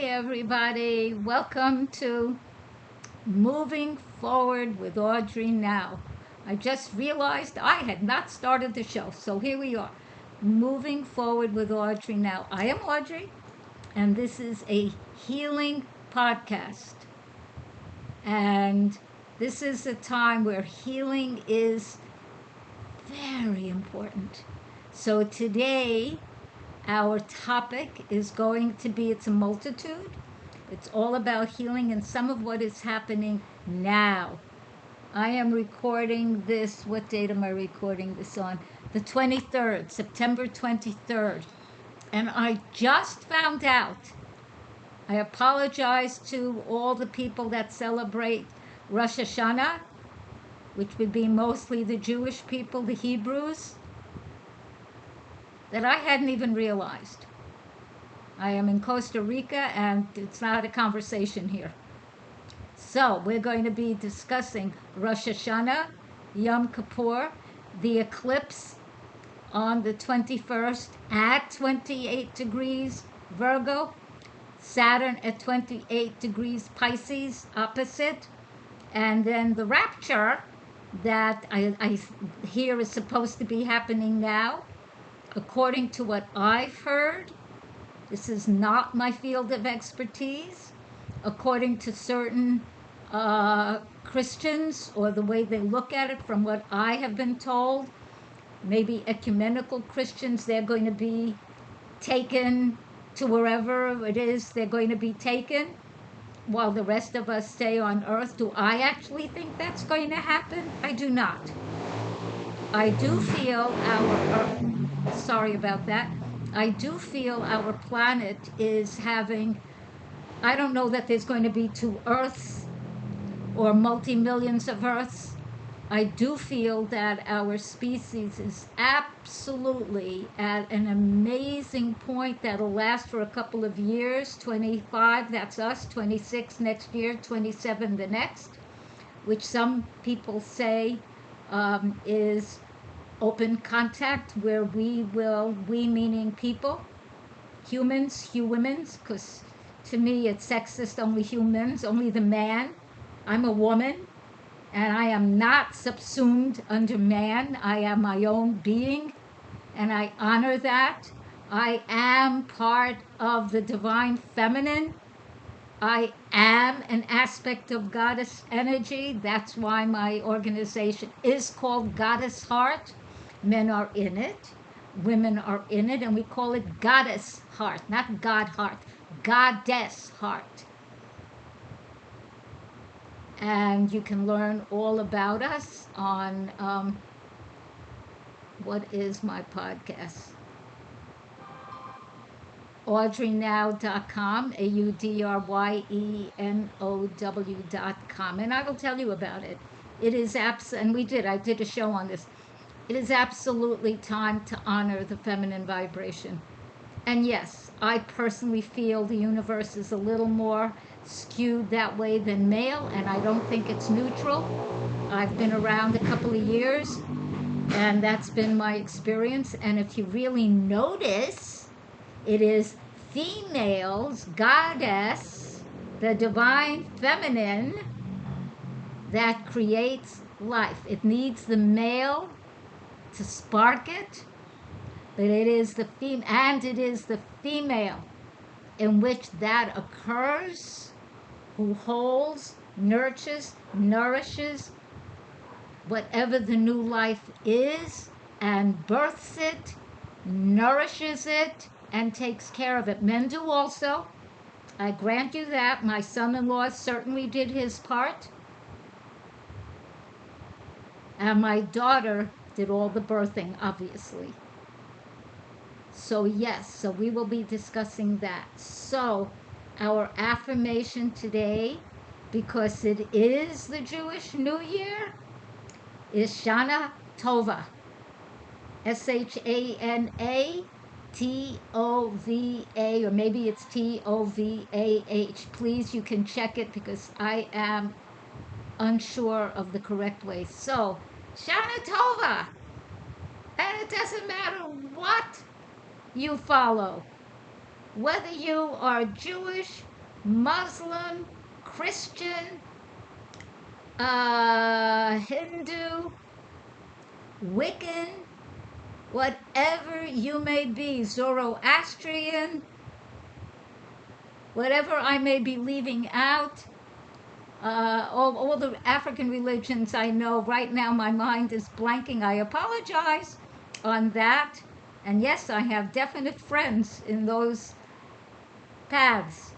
Hi everybody, welcome to Moving Forward with Audrey Now. I just realized I had not started the show, so here we are. Moving Forward with Audrey Now. I am Audrey, and this is a healing podcast. And this is a time where healing is very important. So today, our topic is going to be, it's a multitude. It's all about healing and some of what is happening now. I am recording this, what date am I recording this on? The 23rd, September 23rd. And I just found out, I apologize to all the people that celebrate ROSH HASHANAH, which would be mostly the Jewish people, the Hebrews, that I hadn't even realized. I am in Costa Rica and it's not a conversation here. So we're going to be discussing Rosh Hashanah, Yom Kippur, the eclipse on the 21st at 28 degrees Virgo, Saturn at 28 degrees Pisces, opposite, and then the rapture that I hear is supposed to be happening now. According to what I've heard, this is not my field of expertise. According to certain Christians, or the way they look at it, from what I have been told, maybe ecumenical Christians, they're going to be taken to wherever it is they're going to be taken, while the rest of us stay on Earth. Do I actually think that's going to happen? I do not. I do feel sorry about that. I do feel our planet is having, I don't know that there's going to be 2 Earths or multi-millions of Earths. I do feel that our species is absolutely at an amazing point that'll last for a couple of years. 25, that's us, 26 next year, 27 the next, which some people say is open contact, where we meaning people, humans, because to me it's sexist, only humans, only the man. I'm a woman and I am not subsumed under man. I am my own being and I honor that. I am part of the divine feminine. I am an aspect of goddess energy. That's why my organization is called Goddess Heart. Men are in it, women are in it, and we call it Goddess Heart, not God Heart, Goddess Heart. And you can learn all about us on, what is my podcast? audreynow.com, AUDRYENOW.com, and I will tell you about it. It is and I did a show on this. It is absolutely time to honor the feminine vibration. And yes, I personally feel the universe is a little more skewed that way than male, and I don't think it's neutral. I've been around a couple of years, and that's been my experience. And if you really notice, it is females, goddess, the divine feminine, that creates life. It needs the male to spark it, but it is the female in which that occurs, who holds, nurtures, nourishes whatever the new life is, and births it, nourishes it, and takes care of it. Men do also. I grant you that. My son-in-law certainly did his part. And my daughter did all the birthing, obviously. So yes, so we will be discussing that. So our affirmation today, because it is the Jewish New Year, is Shana Tovah. SHANA-TOVA, or maybe it's TOVAH. Please, you can check it because I am unsure of the correct way. So Shana Tovah, and it doesn't matter what you follow, whether you are Jewish, Muslim, Christian, Hindu, Wiccan, whatever you may be, Zoroastrian, whatever I may be leaving out, all the African religions I know. Right now my mind is blanking. I apologize on that. And yes, I have definite friends in those paths.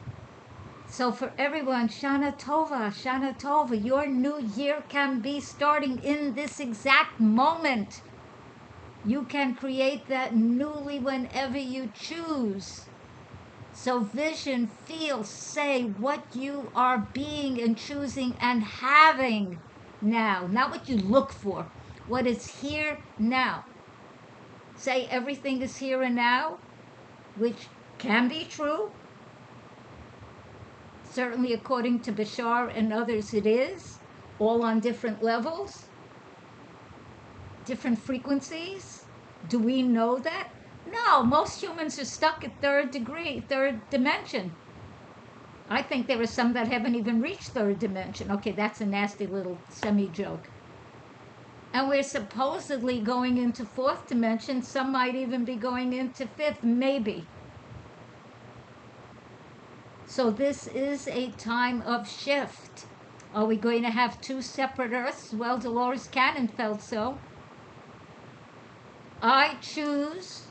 So for everyone, Shana Tova, your new year can be starting in this exact moment. You can create that newly whenever you choose. So vision, feel, say what you are being and choosing and having now. Not what you look for. What is here now. Say everything is here and now, which can be true. Certainly according to Bashar and others it is. All on different levels. Different frequencies. Do we know that? No, most humans are stuck at third dimension. I think there are some that haven't even reached third dimension. Okay, that's a nasty little semi-joke. And we're supposedly going into fourth dimension. Some might even be going into fifth, maybe. So this is a time of shift. Are we going to have two separate Earths? Well, Dolores Cannon felt so. I choose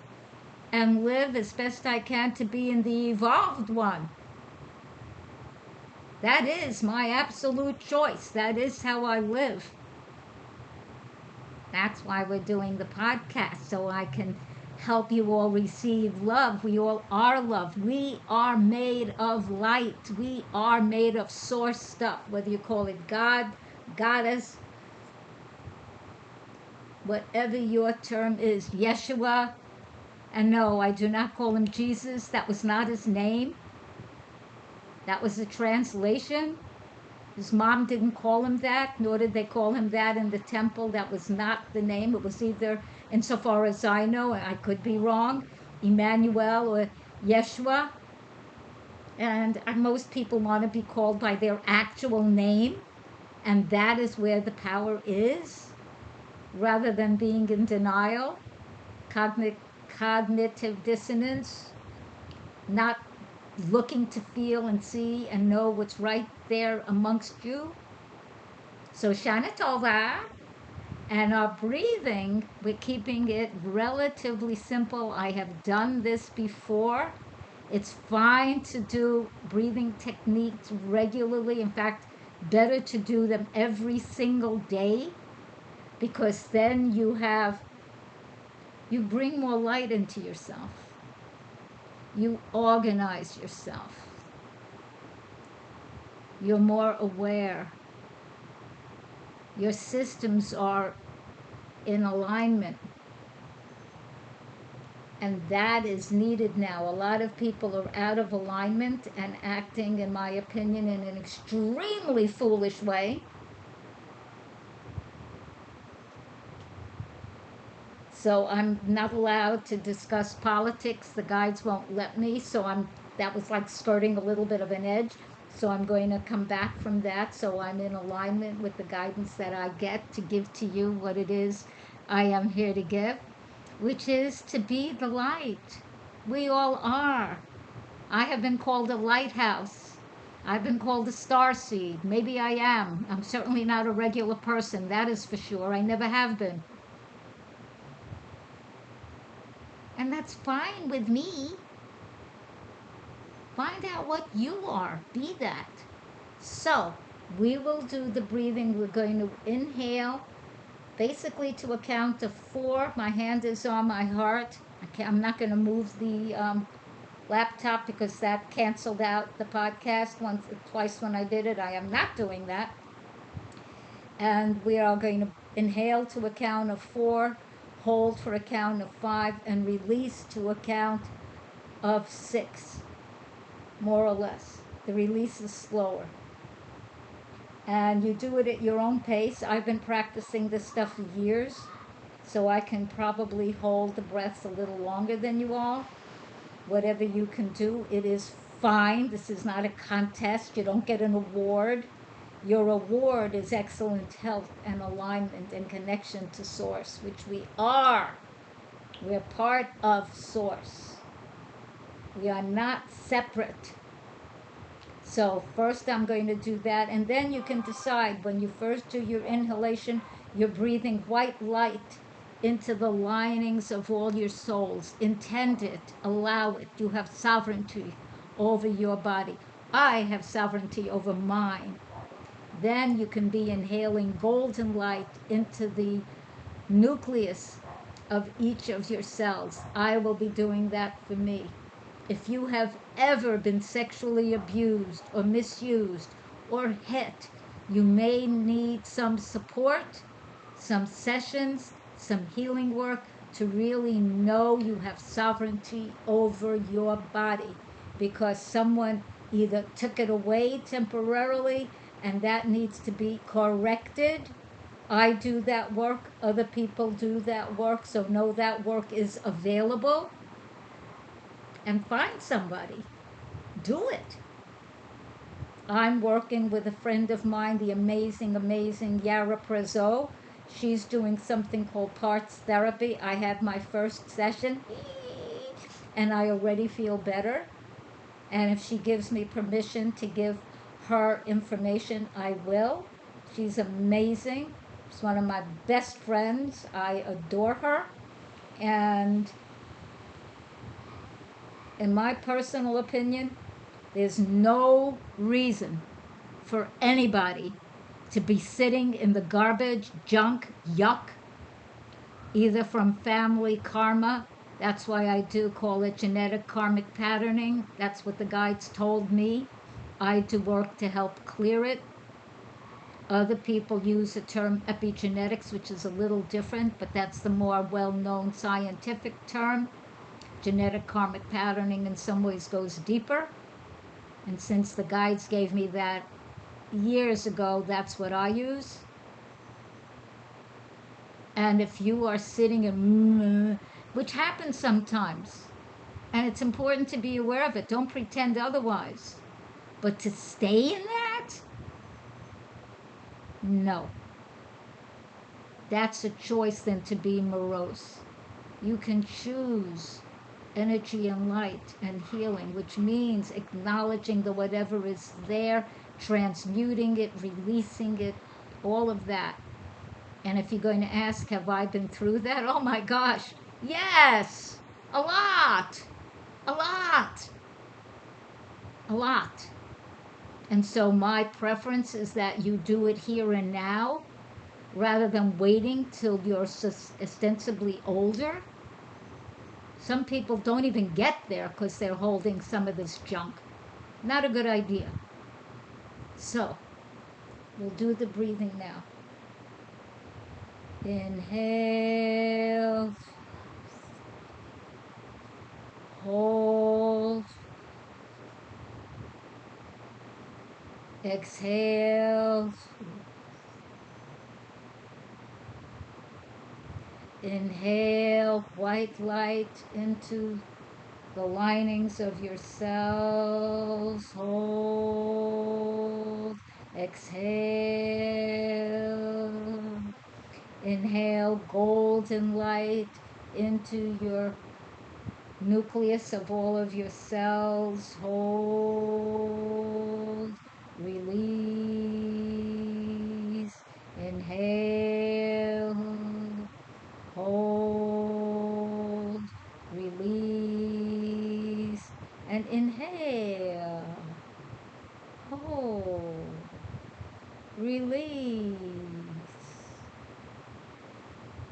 and live as best I can to be in the evolved one. That is my absolute choice. That is how I live. That's why we're doing the podcast, so I can help you all receive love. We all are love. We are made of light. We are made of source stuff, whether you call it God, Goddess, whatever your term is, Yeshua. And no, I do not call him Jesus. That was not his name. That was a translation. His mom didn't call him that, nor did they call him that in the temple. That was not the name. It was either, insofar as I know, and I could be wrong, Emmanuel or Yeshua. And most people want to be called by their actual name, and that is where the power is, rather than being in denial, cognitive dissonance, not looking to feel and see and know what's right there amongst you. So Shana Tova, and our breathing, we're keeping it relatively simple. I have done this before. It's fine to do breathing techniques regularly. In fact, better to do them every single day, because then you bring more light into yourself. You organize yourself. You're more aware. Your systems are in alignment. And that is needed now. A lot of people are out of alignment and acting, in my opinion, in an extremely foolish way. So I'm not allowed to discuss politics. The guides won't let me. So that was like skirting a little bit of an edge. So I'm going to come back from that. So I'm in alignment with the guidance that I get to give to you what it is I am here to give, which is to be the light. We all are. I have been called a lighthouse. I've been called a starseed. Maybe I am. I'm certainly not a regular person. That is for sure. I never have been. And that's fine with me. Find out what you are. Be that. So, we will do the breathing. We're going to inhale, basically to a count of 4. My hand is on my heart. I'm not going to move the laptop because that canceled out the podcast twice when I did it. I am not doing that. And we are going to inhale to a count of 4. Hold for a count of 5, and release to a count of 6, more or less. The release is slower. And you do it at your own pace. I've been practicing this stuff for years, so I can probably hold the breaths a little longer than you all. Whatever you can do, it is fine. This is not a contest. You don't get an award. Your award is excellent health and alignment and connection to Source, which we are. We're part of Source. We are not separate. So first I'm going to do that, and then you can decide when you first do your inhalation, you're breathing white light into the linings of all your souls. Intend it, allow it. You have sovereignty over your body. I have sovereignty over mine. Then you can be inhaling golden light into the nucleus of each of your cells. I will be doing that for me. If you have ever been sexually abused or misused or hit, you may need some support, some sessions, some healing work to really know you have sovereignty over your body, because someone either took it away temporarily and that needs to be corrected. I do that work, other people do that work, so know that work is available. And find somebody. Do it. I'm working with a friend of mine, the amazing, amazing Yara Prezzo. She's doing something called parts therapy. I had my first session, and I already feel better. And if she gives me permission to give her information, I will. She's amazing. She's one of my best friends. I adore her. And in my personal opinion, there's no reason for anybody to be sitting in the garbage, junk, yuck, either from family karma. That's why I do call it genetic karmic patterning. That's what the guides told me. I do work to help clear it. Other people use the term epigenetics, which is a little different, but that's the more well-known scientific term. Genetic karmic patterning in some ways goes deeper. And since the guides gave me that years ago, that's what I use. And if you are sitting in, which happens sometimes, and it's important to be aware of it, don't pretend otherwise. But to stay in that? No. That's a choice than to be morose. You can choose energy and light and healing, which means acknowledging the whatever is there, transmuting it, releasing it, all of that. And if you're going to ask, have I been through that? Oh my gosh, yes, a lot, a lot, a lot. And so my preference is that you do it here and now, rather than waiting till you're ostensibly older. Some people don't even get there because they're holding some of this junk. Not a good idea. So, we'll do the breathing now. Inhale. Hold. Exhale. Inhale white light into the linings of your cells. Hold. Exhale. Inhale golden light into your nucleus of all of your cells. Hold. Release. Inhale. Hold. Release. And inhale. Hold. Release.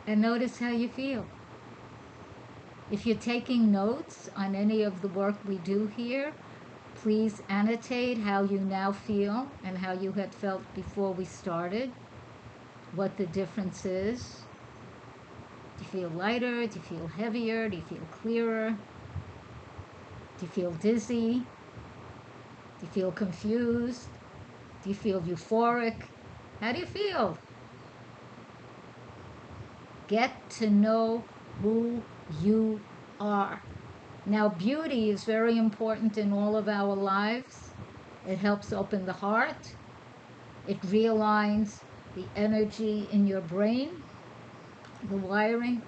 And notice how you feel. If you're taking notes on any of the work we do here, please annotate how you now feel and how you had felt before we started, what the difference is. Do you feel lighter? Do you feel heavier? Do you feel clearer? Do you feel dizzy? Do you feel confused? Do you feel euphoric? How do you feel? Get to know who you are. Now, beauty is very important in all of our lives. It helps open the heart. It realigns the energy in your brain, the wiring.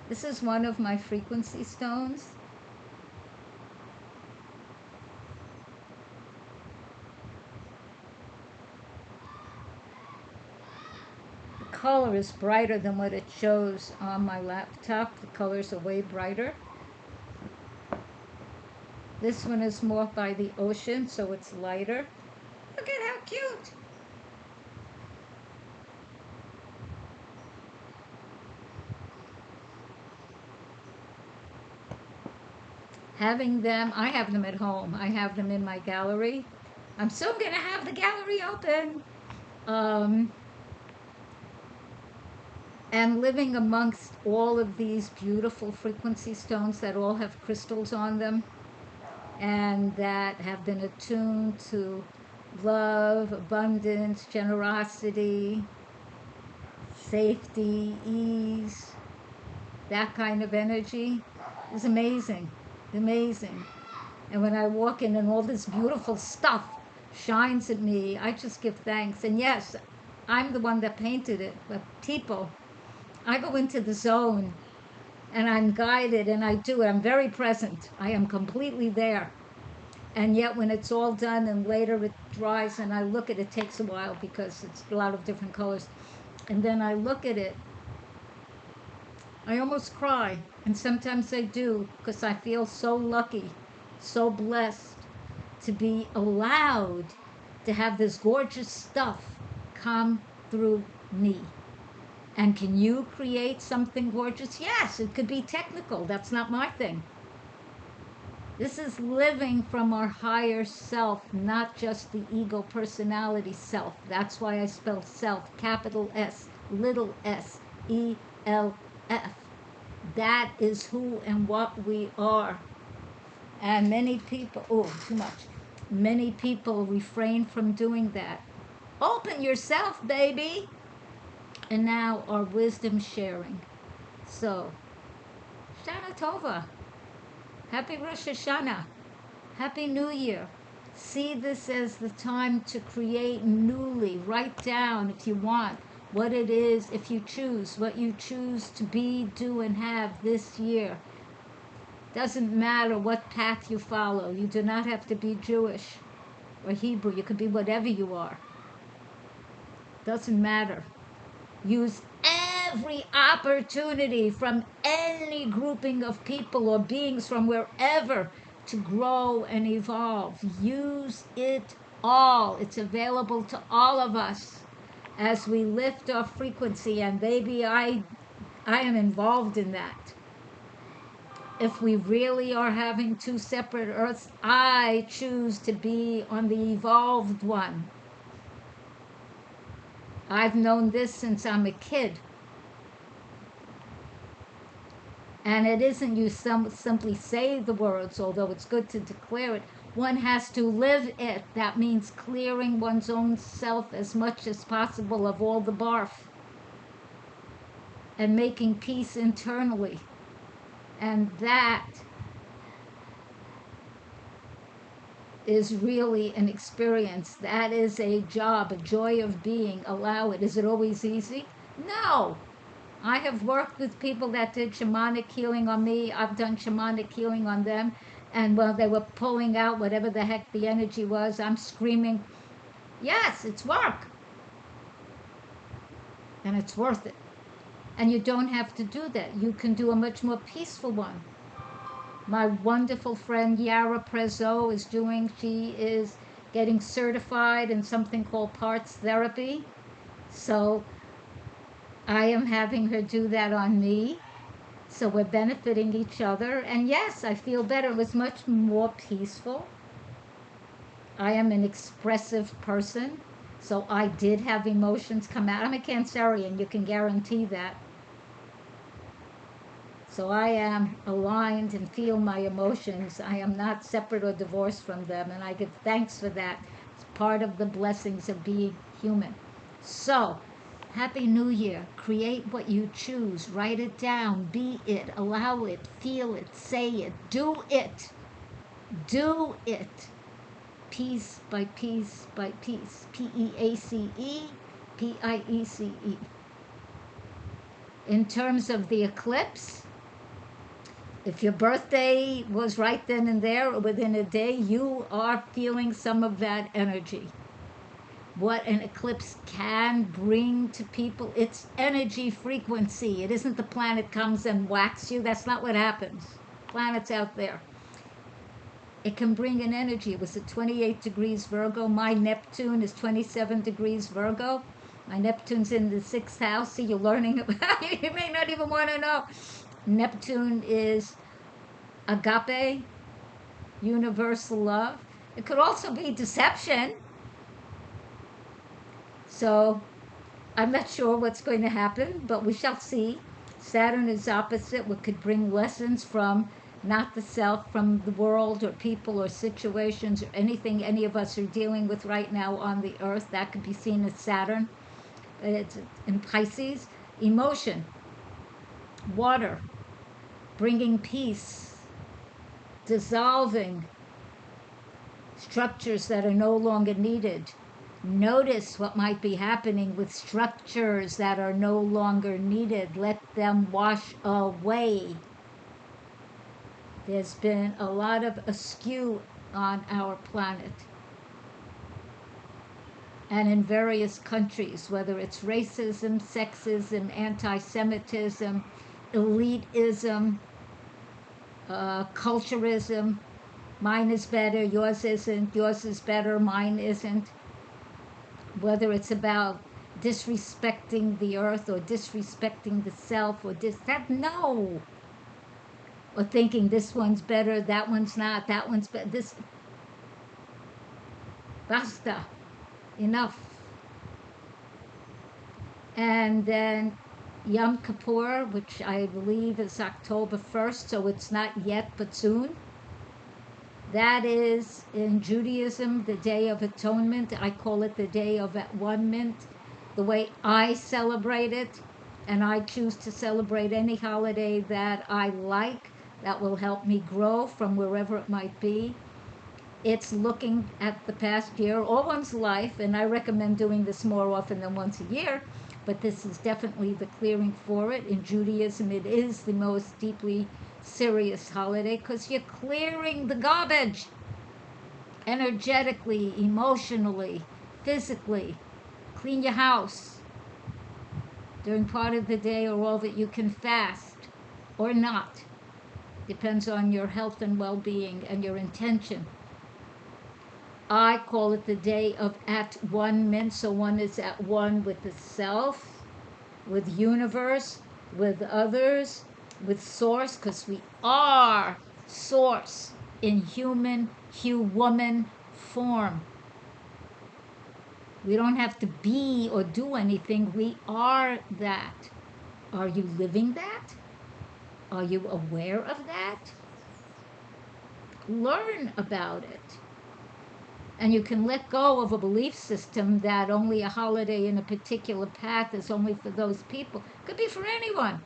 This is one of my frequency stones. The color is brighter than what it shows on my laptop. The colors are way brighter. This one is more by the ocean, so it's lighter. Look at how cute! Having them, I have them at home. I have them in my gallery. I'm soon going to have the gallery open. And living amongst all of these beautiful frequency stones that all have crystals on them and that have been attuned to love, abundance, generosity, safety, ease, that kind of energy is amazing. Amazing. And when I walk in and all this beautiful stuff shines at me, I just give thanks. And yes, I'm the one that painted it, but people, I go into the zone and I'm guided and I do it. I'm very present. I am completely there. And yet when it's all done and later it dries and I look at it, it takes a while because it's a lot of different colors. And then I look at it, I almost cry. And sometimes I do because I feel so lucky, so blessed to be allowed to have this gorgeous stuff come through me. And can you create something gorgeous? Yes, it could be technical. That's not my thing. This is living from our higher self, not just the ego personality self. That's why I spell self, capital S, little s, E-L-F. That is who and what we are. And many people, oh, too much. Many people refrain from doing that. Open yourself, baby. And now our wisdom sharing. So, Shana Tovah. Happy Rosh Hashanah. Happy New Year. See this as the time to create newly. Write down, if you want, what it is, if you choose, what you choose to be, do, and have this year. Doesn't matter what path you follow. You do not have to be Jewish or Hebrew. You could be whatever you are. Doesn't matter. Use every opportunity from any grouping of people or beings from wherever to grow and evolve. Use it all. It's available to all of us as we lift our frequency, and baby, I am involved in that. If we really are having two separate earths, I choose to be on the evolved one. I've known this since I'm a kid. And it isn't you simply say the words, although it's good to declare it. One has to live it. That means clearing one's own self as much as possible of all the barf and making peace internally. And that is really an experience. That is a job, a joy of being. Allow it. Is it always easy? No. I have worked with people that did shamanic healing on me. I've done shamanic healing on them. And while they were pulling out whatever the heck the energy was, I'm screaming, yes, it's work. And it's worth it. And you don't have to do that. You can do a much more peaceful one. My wonderful friend Yara Prezzo she is getting certified in something called parts therapy. So I am having her do that on me. So we're benefiting each other. And yes, I feel better. It was much more peaceful. I am an expressive person. So I did have emotions come out. I'm a Cancerian, you can guarantee that. So I am aligned and feel my emotions. I am not separate or divorced from them, and I give thanks for that. It's part of the blessings of being human. So, Happy New Year. Create what you choose. Write it down. Be it. Allow it. Feel it. Say it. Do it. Do it. Piece by piece by piece. P-E-A-C-E. P-I-E-C-E. In terms of the eclipse, if your birthday was right then and there or within a day, you are feeling some of that energy. What an eclipse can bring to people, it's energy frequency. It isn't the planet comes and whacks you. That's not what happens. Planets out there. It can bring an energy. It was at 28 degrees Virgo. My Neptune is 27 degrees Virgo. My Neptune's in the 6th house. See, you're learning about it. You may not even want to know. Neptune is agape, universal love. It could also be deception. So I'm not sure what's going to happen, but we shall see. Saturn is opposite, what could bring lessons from not the self, from the world or people or situations or anything any of us are dealing with right now on the earth. That could be seen as Saturn. It's in Pisces. Emotion, water, bringing peace, dissolving structures that are no longer needed. Notice what might be happening with structures that are no longer needed. Let them wash away. There's been a lot of askew on our planet. And in various countries, whether it's racism, sexism, anti-Semitism, elitism, culturism, mine is better, yours isn't, yours is better, mine isn't. Whether it's about disrespecting the earth or disrespecting the self or no. Or thinking this one's better, that one's not, that one's better. This, basta, enough. And then Yom Kippur, which I believe is October 1st, so it's not yet, but soon. That is, in Judaism, the Day of Atonement. I call it the Day of Attunement, the way I celebrate it. And I choose to celebrate any holiday that I like, that will help me grow from wherever it might be. It's looking at the past year or one's life, and I recommend doing this more often than once a year, but this is definitely the clearing for it. In Judaism, it is the most deeply serious holiday because you're clearing the garbage energetically, emotionally, physically. Clean your house during part of the day or all that you can fast or not. Depends on your health and well-being and your intention. I call it the day of at-one-ment, so one is at one with the self, with universe, with others, with source, because we are source in human form. We don't have to be or do anything. We are that. Are you living that? Are you aware of that? Learn about it. And you can let go of a belief system that only a holiday in a particular path is only for those people. Could be for anyone.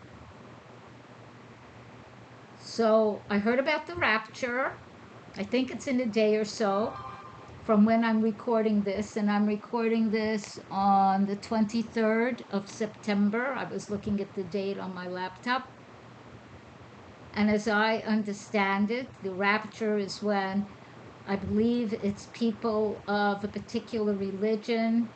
So I heard about the rapture. I think it's in a day or so from when I'm recording this. And I'm recording this on the 23rd of September. I was looking at the date on my laptop. And as I understand it, the rapture is when I believe it's people of a particular religion,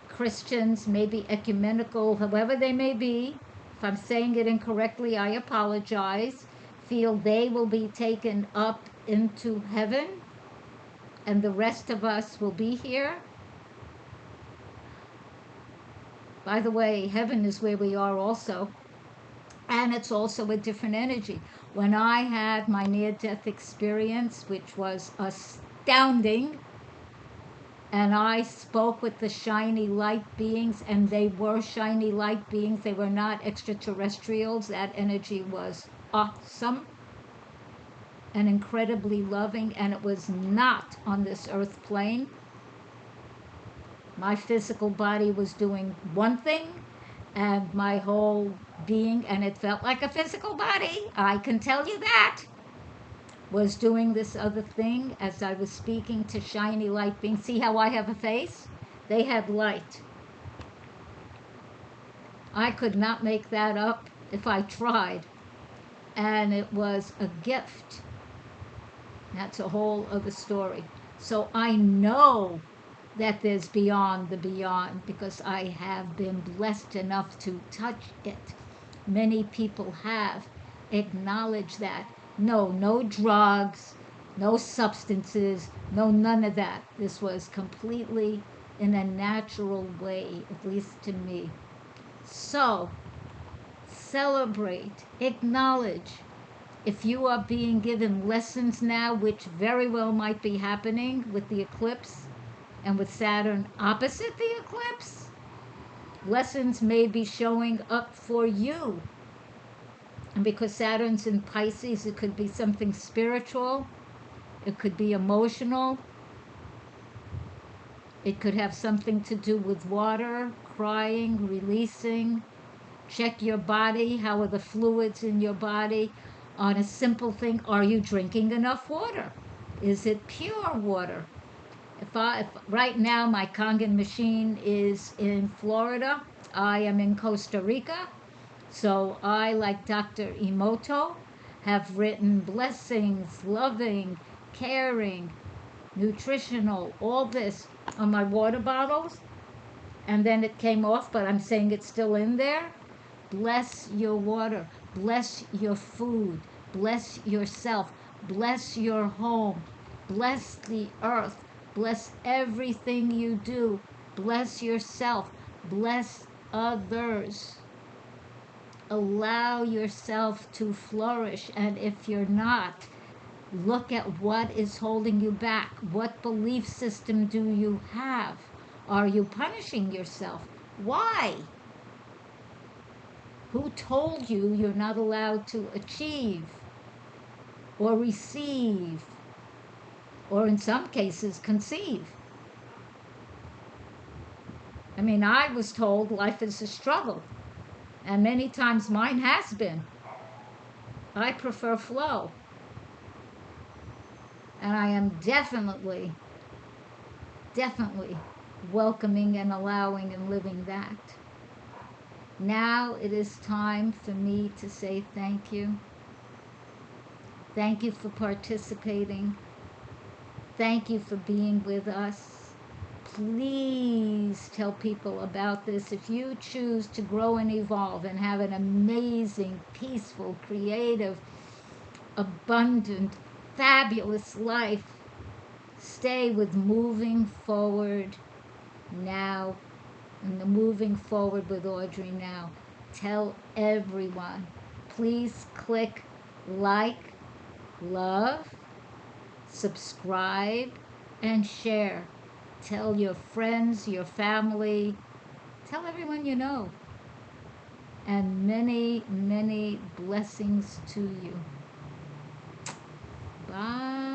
Christians, maybe ecumenical, however they may be. If I'm saying it incorrectly, I apologize. Feel they will be taken up into heaven and the rest of us will be here. By the way, heaven is where we are also. And it's also a different energy. When I had my near-death experience, which was astounding, and I spoke with the shiny light beings, and they were shiny light beings, they were not extraterrestrials, that energy was awesome and incredibly loving, and it was not on this earth plane. My physical body was doing one thing, and my whole being, and it felt like a physical body, I can tell you that, was doing this other thing as I was speaking to shiny light beings. See how I have a face? They had light. I could not make that up if I tried. And it was a gift. That's a whole other story. So I know that there's beyond the beyond because I have been blessed enough to touch it. Many people have. Acknowledge that. No drugs, no substances, no none of that. This was completely in a natural way, at least to me. So, celebrate, acknowledge. If you are being given lessons now, which very well might be happening with the eclipse and with Saturn opposite the eclipse, lessons may be showing up for you. And because Saturn's in Pisces, it could be something spiritual, it could be emotional, it could have something to do with water, crying, releasing. Check your body. How are the fluids in your body? On a simple thing, are you drinking enough water? Is it pure water? If right now my Kangen machine is in Florida, I am in Costa Rica. So I, like Dr. Emoto, have written blessings, loving, caring, nutritional, all this on my water bottles. And then it came off, but I'm saying it's still in there. Bless your water. Bless your food. Bless yourself. Bless your home. Bless the earth. Bless everything you do. Bless yourself. Bless others. Allow yourself to flourish. And if you're not, look at what is holding you back. What belief system do you have? Are you punishing yourself? Why? Who told you you're not allowed to achieve or receive or in some cases conceive? I mean, I was told life is a struggle, and many times mine has been. I prefer flow, and I am definitely welcoming and allowing and living that. Now it is time for me to say thank you. Thank you for participating. Thank you for being with us. Please tell people about this. If you choose to grow and evolve and have an amazing, peaceful, creative, abundant, fabulous life, stay with moving forward now. And the moving forward with Audrey now. Tell everyone. Please click like, love, subscribe, and share. Tell your friends, your family. Tell everyone you know. And many, many blessings to you. Bye.